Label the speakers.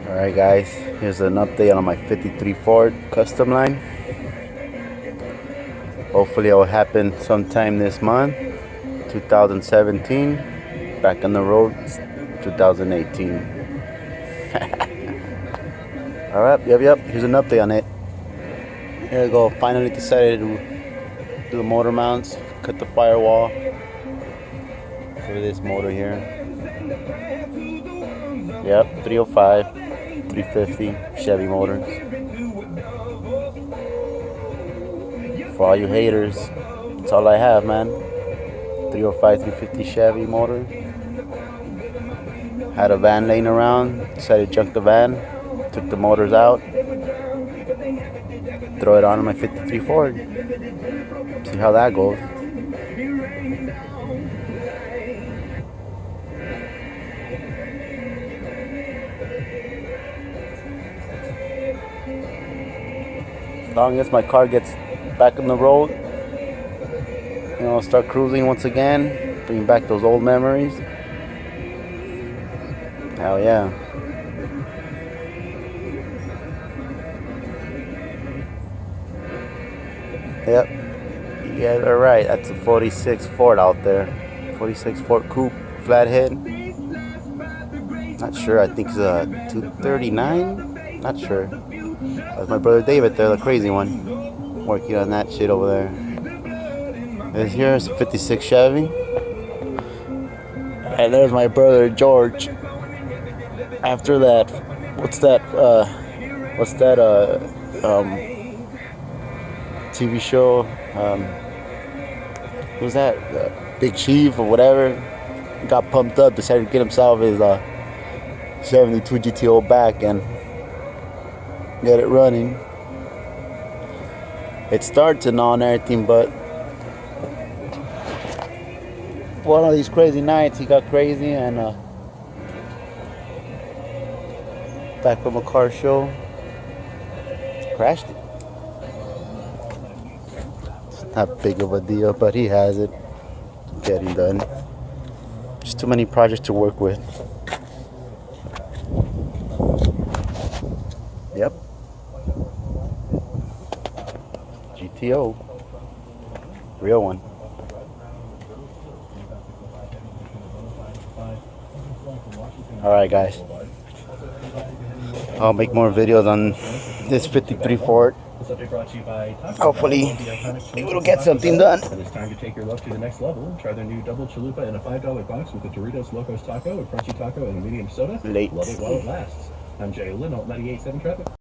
Speaker 1: Alright guys, here's an update on my 53 Ford custom line. Hopefully it will happen sometime this month. 2017. Back on the road 2018. Alright, yep, here's an update on it. Here we go, finally decided to do the motor mounts, cut the firewall for this motor here. Yep, 305, 350 Chevy motors. For all you haters, that's all I have, man. 305, 350 Chevy motor. Had a van laying around, decided to junk the van, took the motors out, throw it on my 53 Ford. See how that goes. As long as my car gets back on the road, you know, start cruising once again, bring back those old memories. Hell yeah. Yep, you guys are right. That's a 46 Ford out there. 46 Ford Coupe, flathead. Not sure, I think it's a 239. Not sure. That's my brother David there, the crazy one, working on that shit over there. This here is a 56 Chevy. And there's my brother George. After that, what's that TV show? Who's that? Big Chief or whatever. Got pumped up, decided to get himself his 72 GTO back and get it running. It starts and all and everything, but one of these crazy nights he got crazy and back from a car show, crashed it. It's not big of a deal, but he has it. Getting done. Just too many projects to work with. Yep. GTO. Real one. Alright guys. I'll make more videos on this 53 Ford. Hopefully we'll get something done.
Speaker 2: It's time to take your luck to the next level. Try their new double chalupa in a $5 box with a Doritos Locos Taco, a Crunchy Taco, and a medium soda.
Speaker 1: Late.
Speaker 2: Love it while it lasts. I'm Jay Lynn, 98.7 Traffic.